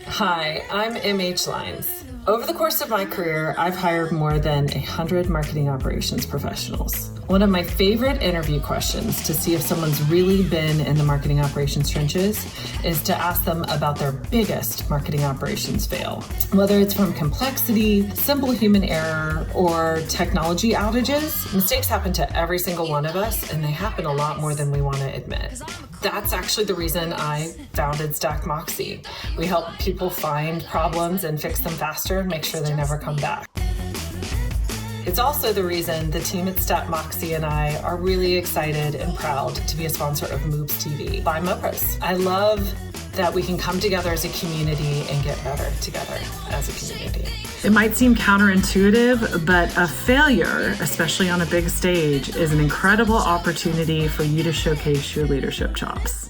Hi, I'm MH Lines. Over the course of my career, I've hired more than 100 marketing operations professionals. One of my favorite interview questions to see if someone's really been in the marketing operations trenches is to ask them about their biggest marketing operations fail. Whether it's from complexity, simple human error, or technology outages, mistakes happen to every single one of us, and they happen a lot more than we want to admit. That's actually the reason I founded Stack Moxie. We help people find problems and fix them faster and make sure they never come back. It's also the reason the team at Stack Moxie and I are really excited and proud to be a sponsor of MOOPs TV by MOOPs. I love that we can come together as a community and get better together as a community. It might seem counterintuitive, but a failure, especially on a big stage, is an incredible opportunity for you to showcase your leadership chops.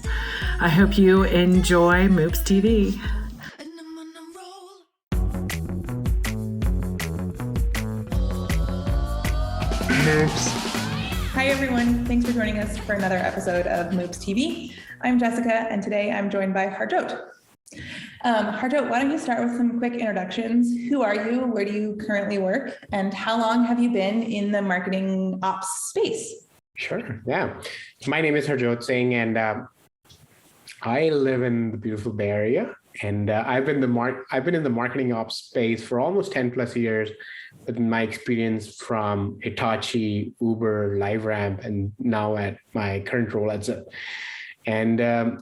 I hope you enjoy MOOPs TV. MOOPs. Hi everyone, thanks for joining us for another episode of MOOPs TV. I'm Jessica, and today I'm joined by Harjot. Harjot, why don't you start with some quick introductions? Who are you? Where do you currently work? And how long have you been in the marketing ops space? Sure. Yeah. My name is Harjot Singh, and I live in the beautiful Bay Area. And I've been in the marketing ops space for almost 10 plus years, with my experience from Hitachi, Uber, LiveRamp, and now at my current role at Zip. And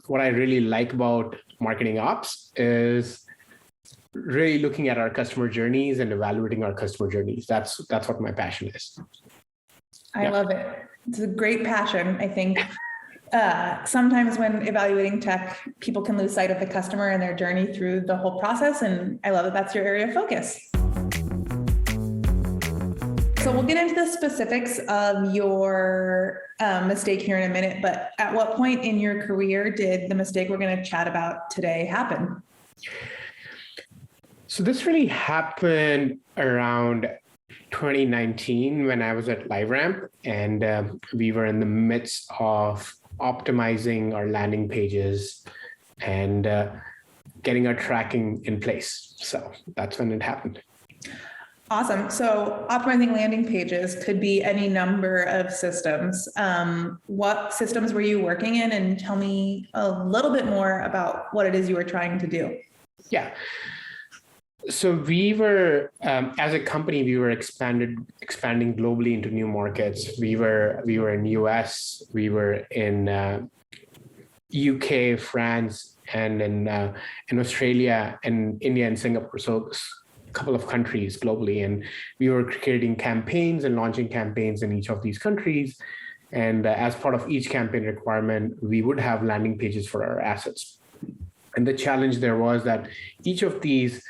what I really like about marketing ops is really looking at our customer journeys and evaluating our customer journeys. That's what my passion is. I love it. It's a great passion. I think sometimes when evaluating tech, people can lose sight of the customer and their journey through the whole process. And I love that that's your area of focus. So we'll get into the specifics of your mistake here in a minute, but at what point in your career did the mistake we're going to chat about today happen? So this really happened around 2019 when I was at LiveRamp, and we were in the midst of optimizing our landing pages and getting our tracking in place. So that's when it happened. Awesome. So optimizing landing pages could be any number of systems. What systems were you working in? And tell me a little bit more about what it is you were trying to do. Yeah. So we were, as a company, we were expanding globally into new markets. We were in US, we were in UK, France, and in Australia and India and Singapore. So couple of countries globally, and we were creating campaigns and launching campaigns in each of these countries. And as part of each campaign requirement, we would have landing pages for our assets. And the challenge there was that each of these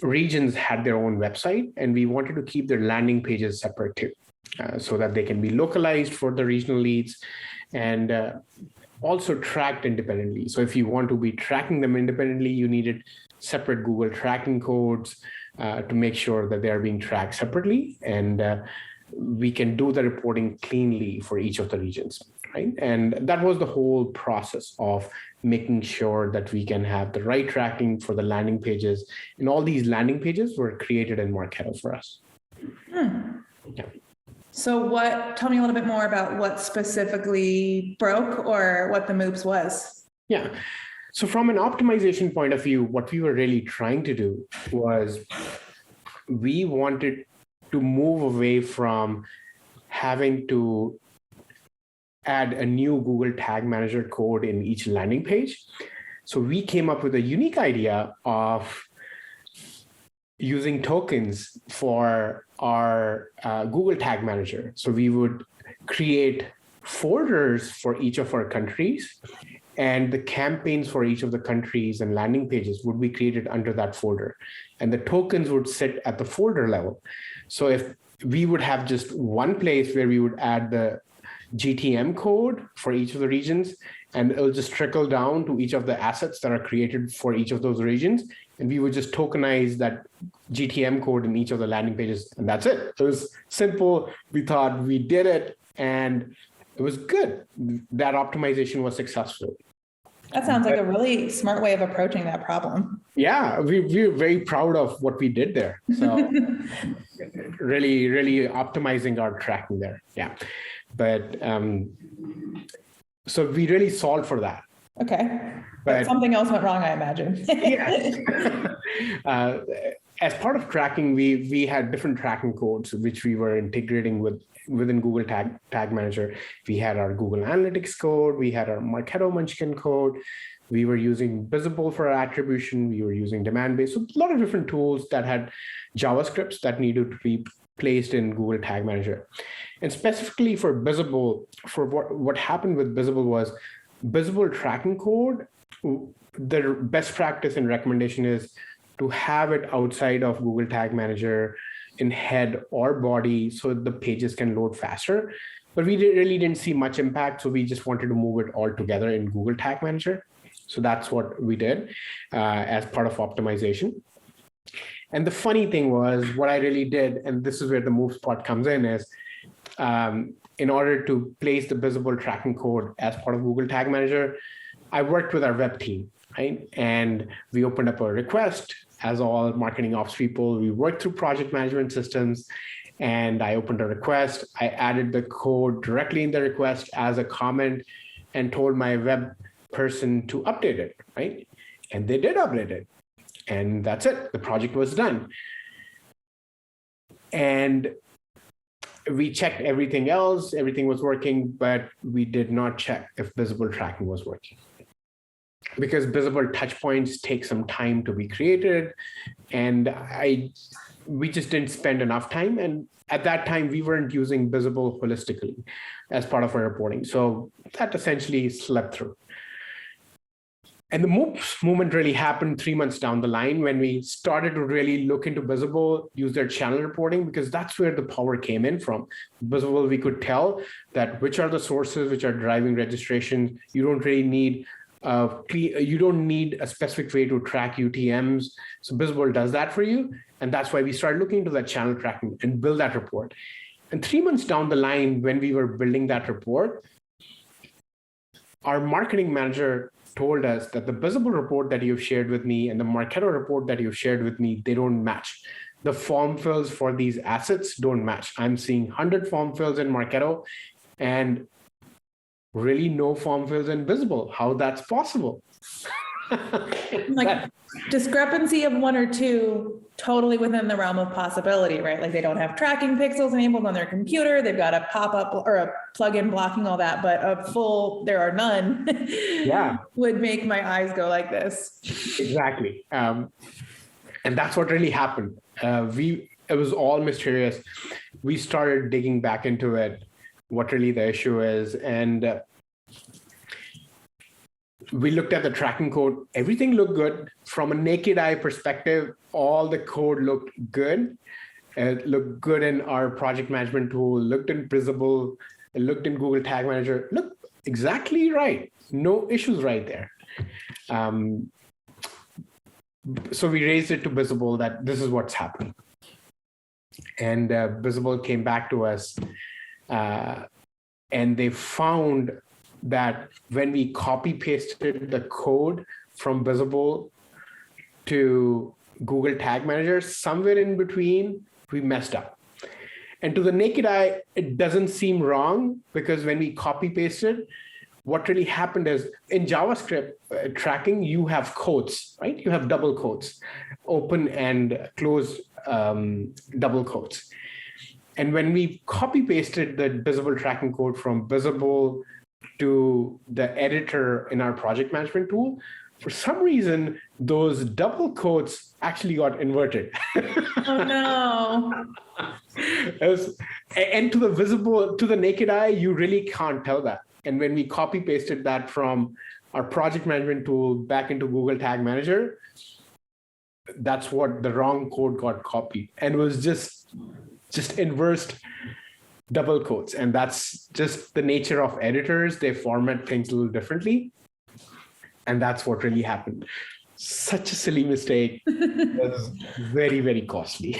regions had their own website, and we wanted to keep their landing pages separate too, so that they can be localized for the regional leads and also tracked independently. So if you want to be tracking them independently, you needed separate Google tracking codes to make sure that they are being tracked separately, and we can do the reporting cleanly for each of the regions, right? And that was the whole process of making sure that we can have the right tracking for the landing pages, and all these landing pages were created in Marketo for us. Yeah. So tell me a little bit more about what specifically broke or what the MOOPs was. Yeah. So from an optimization point of view, what we were really trying to do was we wanted to move away from having to add a new Google Tag Manager code in each landing page. So we came up with a unique idea of using tokens for our Google Tag Manager. So we would create folders for each of our countries, and the campaigns for each of the countries and landing pages would be created under that folder. And the tokens would sit at the folder level. So if we would have just one place where we would add the GTM code for each of the regions, and it'll just trickle down to each of the assets that are created for each of those regions. And we would just tokenize that GTM code in each of the landing pages. And that's it. It was simple. We thought we did it, and it was good. That optimization was successful. That sounds like a really smart way of approaching that problem. Yeah, we're very proud of what we did there. So really, really optimizing our tracking there. Yeah. But so we really solved for that. Okay. But something else went wrong, I imagine. Yes. As part of tracking, we had different tracking codes, which we were integrating within Google Tag Manager. We had our Google Analytics code. We had our Marketo Munchkin code. We were using Visible for our attribution. We were using demand-based. So a lot of different tools that had JavaScripts that needed to be placed in Google Tag Manager. And specifically for Visible, for what happened with Visible was Visible tracking code. The best practice and recommendation is to have it outside of Google Tag Manager in head or body so the pages can load faster. But we really didn't see much impact, so we just wanted to move it all together in Google Tag Manager. So that's what we did as part of optimization. And the funny thing was, what I really did, and this is where the MOOPs part comes in, is in order to place the Visible tracking code as part of Google Tag Manager, I worked with our web team, right? And we opened up a request. As all marketing ops people, we worked through project management systems, and I opened a request. I added the code directly in the request as a comment and told my web person to update it, right? And they did update it. And that's it. The project was done. And we checked everything else. Everything was working, but we did not check if Visible tracking was working. Because Visible touch points take some time to be created, and we just didn't spend enough time. And at that time, we weren't using Visible holistically as part of our reporting. So that essentially slept through. And the MOOPs movement really happened 3 months down the line when we started to really look into Visible, use their channel reporting, because that's where the power came in from. Visible, we could tell that which are the sources which are driving registration. You don't really need you don't need a specific way to track UTMs. So Visible does that for you. And that's why we started looking into that channel tracking and build that report. And 3 months down the line, when we were building that report, our marketing manager told us that the Visible report that you've shared with me and the Marketo report that you've shared with me, they don't match. The form fills for these assets don't match. I'm seeing 100 form fills in Marketo and really no form fills in Visible. How that's possible? Like discrepancy of one or two, totally within the realm of possibility, right? Like they don't have tracking pixels enabled on their computer. They've got a pop-up or a plugin blocking all that, but a full, there are none, yeah, would make my eyes go like this. Exactly. And that's what really happened. It was all mysterious. We started digging back into it, what really the issue is. And we looked at the tracking code. Everything looked good. From a naked eye perspective, all the code looked good. It looked good in our project management tool, looked in Visible, it looked in Google Tag Manager, looked exactly right. No issues right there. So we raised it to Visible that this is what's happening. And Visible came back to us and they found that when we copy pasted the code from Visible to Google Tag Manager, somewhere in between, we messed up. And to the naked eye, it doesn't seem wrong because when we copy pasted, what really happened is in JavaScript tracking, you have quotes, right? You have double quotes, open and close double quotes. And when we copy pasted the Visible tracking code from Visible to the editor in our project management tool, for some reason, those double quotes actually got inverted. Oh no. And to the Visible, to the naked eye, you really can't tell that. And when we copy pasted that from our project management tool back into Google Tag Manager, that's what the wrong code got copied. And it was just inversed double quotes. And that's just the nature of editors. They format things a little differently. And that's what really happened. such a silly mistake. It was very, very costly.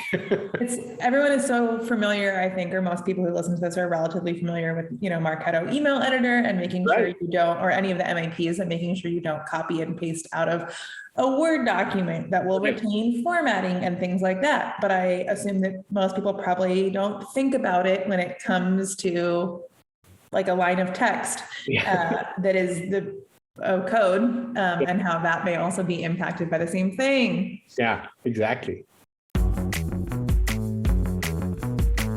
Everyone is so familiar, I think, or most people who listen to this are relatively familiar with, Marketo email editor and making sure you don't, or any of the MAPs, and making sure you don't copy and paste out of a Word document that will retain formatting and things like that. But I assume that most people probably don't think about it when it comes to like a line of text that is the code and how that may also be impacted by the same thing. Yeah, exactly.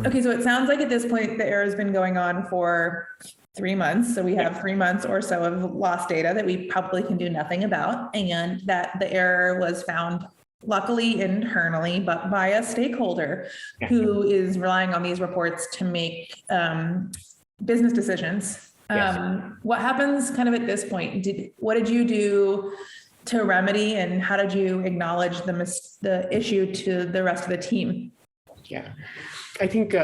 Okay, so it sounds like at this point, the error has been going on for 3 months. So we have 3 months or so of lost data that we probably can do nothing about. And that the error was found luckily internally, but by a stakeholder who is relying on these reports to make business decisions. What happens kind of at this point? What did you do to remedy, and how did you acknowledge the issue to the rest of the team? Yeah, I think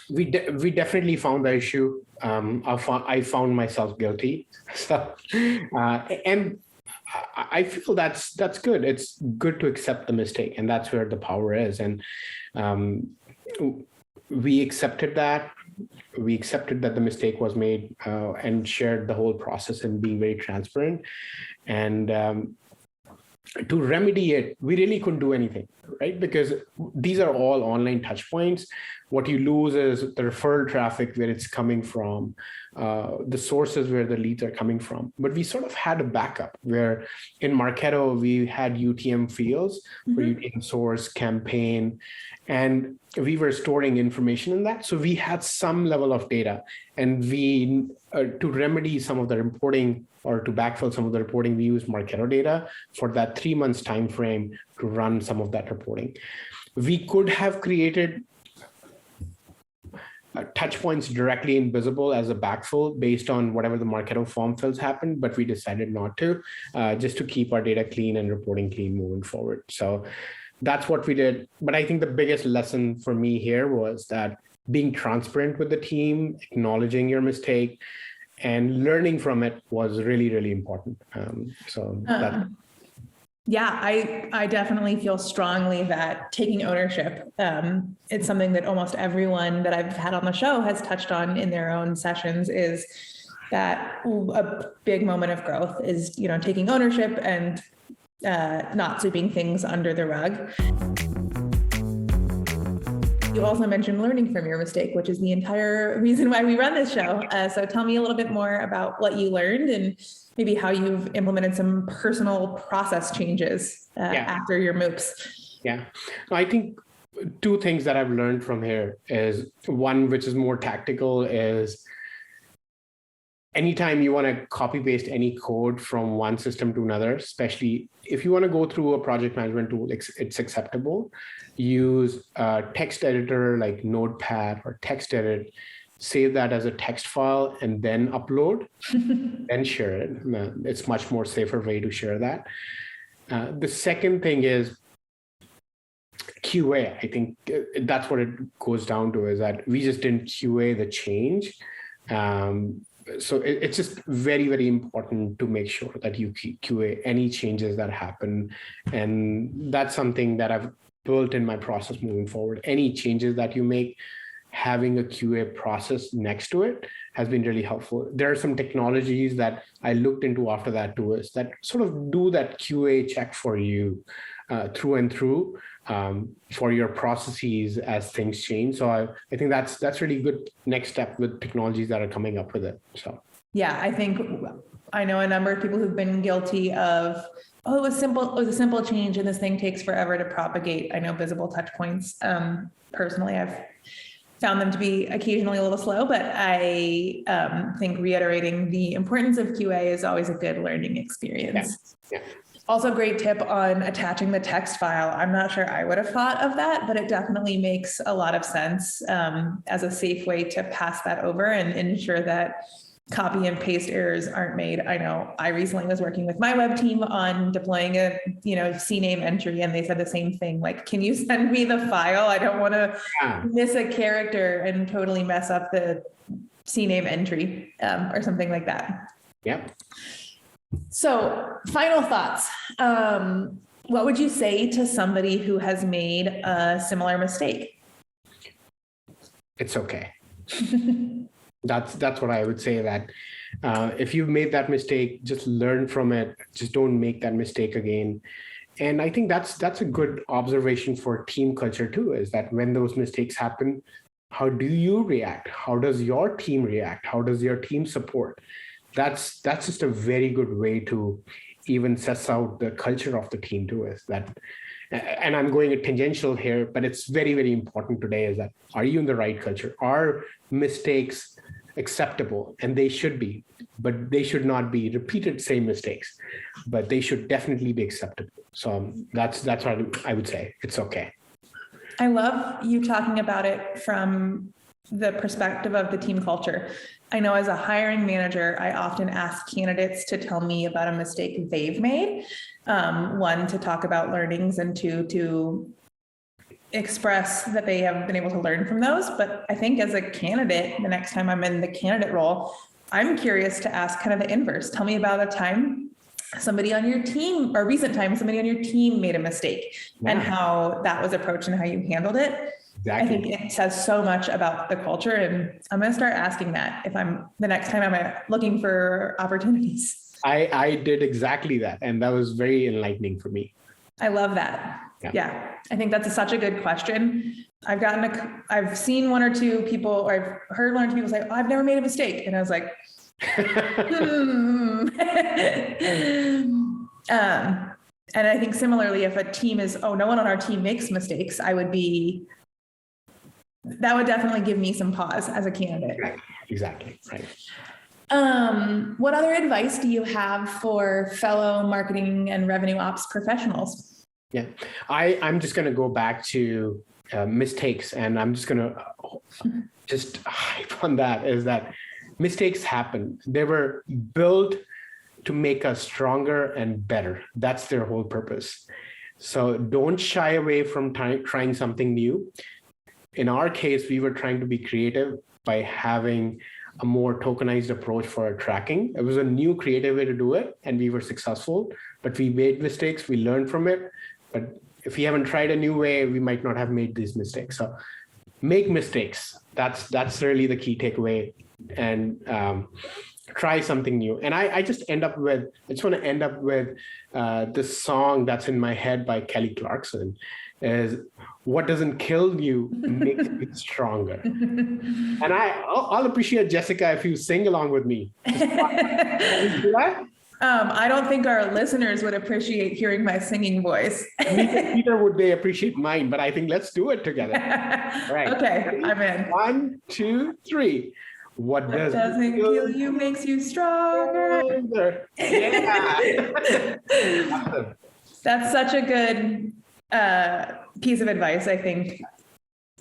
we definitely found the issue. I found myself guilty. So, and I feel that's good. It's good to accept the mistake, and that's where the power is. And we accepted that. We accepted that the mistake was made and shared the whole process and being very transparent. And to remedy it, we really couldn't do anything, right? Because these are all online touch points. What you lose is the referral traffic, where it's coming from, the sources where the leads are coming from. But we sort of had a backup where in Marketo, we had UTM fields for UTM source, campaign, and we were storing information in that. So we had some level of data, and we, to remedy some of the reporting or to backfill some of the reporting, we used Marketo data for that 3 months time frame to run some of that reporting. We could have created touch points directly in Visible as a backfill based on whatever the Marketo form fills happened, but we decided not to, just to keep our data clean and reporting clean moving forward. So that's what we did. But I think the biggest lesson for me here was that being transparent with the team, acknowledging your mistake, and learning from it was really, really important. Yeah, I definitely feel strongly that taking ownership, it's something that almost everyone that I've had on the show has touched on in their own sessions, is that a big moment of growth is, taking ownership and not sweeping things under the rug. You also mentioned learning from your mistake, which is the entire reason why we run this show. So tell me a little bit more about what you learned and maybe how you've implemented some personal process changes after your MOOPs. Yeah, I think 2 things that I've learned from here is, one, which is more tactical, is anytime you want to copy paste any code from one system to another, especially if you want to go through a project management tool, it's acceptable. Use a text editor like Notepad or TextEdit, save that as a text file and then upload, then share it. It's much more safer way to share that. The second thing is QA. I think that's what it goes down to, is that we just didn't QA the change. So it's just very, very important to make sure that you QA any changes that happen. And that's something that I've built in my process moving forward. Any changes that you make, having a QA process next to it has been really helpful. There are some technologies that I looked into after that too, is that sort of do that QA check for you through and through for your processes as things change. So I think that's really good next step with technologies that are coming up with it. So yeah, I think I know a number of people who've been guilty of, it was simple. It was a simple change, and this thing takes forever to propagate. I know Visible touch points. Personally, I've found them to be occasionally a little slow, but I think reiterating the importance of QA is always a good learning experience. Yeah. Also, great tip on attaching the text file. I'm not sure I would have thought of that, but it definitely makes a lot of sense as a safe way to pass that over and ensure that copy and paste errors aren't made. I know I recently was working with my web team on deploying a, CNAME entry, and they said the same thing. Like, can you send me the file? I don't want to miss a character and totally mess up the CNAME entry or something like that. Yep. So, final thoughts. What would you say to somebody who has made a similar mistake? It's okay. That's what I would say, that if you've made that mistake, just learn from it. Just don't make that mistake again. And I think that's a good observation for team culture too, is that when those mistakes happen, how do you react? How does your team react? How does your team support? That's just a very good way to even suss out the culture of the team too, is that, and I'm going tangential here, but it's very, very important today, is that, are you in the right culture? Are mistakes acceptable? And they should be, but they should not be repeated same mistakes, but they should definitely be acceptable. So that's what I would say. It's okay. I love you talking about it from the perspective of the team culture. I know as a hiring manager, I often ask candidates to tell me about a mistake they've made. One, to talk about learnings, and two, to express that they have been able to learn from those. But I think as a candidate, the next time I'm in the candidate role, I'm curious to ask kind of the inverse. Tell me about a time somebody on your team, or recent time somebody on your team made a mistake, and how that was approached and how you handled it. Exactly. I think it says so much about the culture, and I'm going to start asking that if I'm the next time I'm looking for opportunities. I did exactly that, and that was very enlightening for me. I love that. Yeah. I think that's such a good question. I've seen one or two people, or I've heard one or two people say, "Oh, I've never made a mistake," and I was like, and I think similarly, if a team is, "Oh, no one on our team makes mistakes," that would definitely give me some pause as a candidate. Right. Exactly. Right. What other advice do you have for fellow marketing and revenue ops professionals? Yeah, I'm just going to go back to mistakes, and I'm just going to just hype on that, is that mistakes happen. They were built to make us stronger and better. That's their whole purpose. So don't shy away from trying something new. In our case, we were trying to be creative by having a more tokenized approach for our tracking. It was a new creative way to do it, and we were successful, but we made mistakes, we learned from it. But if we haven't tried a new way, we might not have made these mistakes. So make mistakes. That's really the key takeaway, and try something new. And I just want to end up with this song that's in my head by Kelly Clarkson, is what doesn't kill you makes you stronger. And I'll appreciate, Jessica, if you sing along with me. I don't think our listeners would appreciate hearing my singing voice. Neither would they appreciate mine, but I think let's do it together. All right. Okay, I'm in. 1, 2, 3. What doesn't kill you makes you stronger. Yeah. That's such a good piece of advice, I think,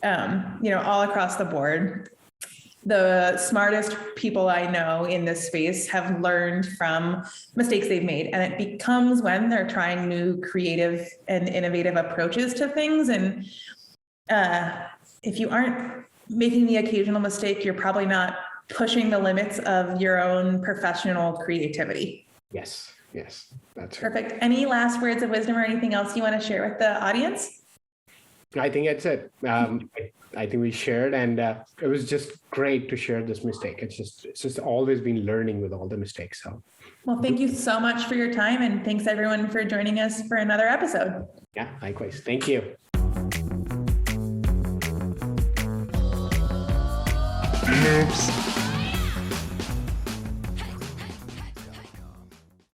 all across the board. The smartest people I know in this space have learned from mistakes they've made, and it becomes when they're trying new creative and innovative approaches to things. And if you aren't making the occasional mistake, you're probably not pushing the limits of your own professional creativity. Yes, that's perfect. Any last words of wisdom or anything else you want to share with the audience? I think that's it. I think we shared, and it was just great to share this mistake. It's just always been learning with all the mistakes. So, well, thank you so much for your time, and thanks everyone for joining us for another episode. Yeah, likewise. Thank you. MOOPs.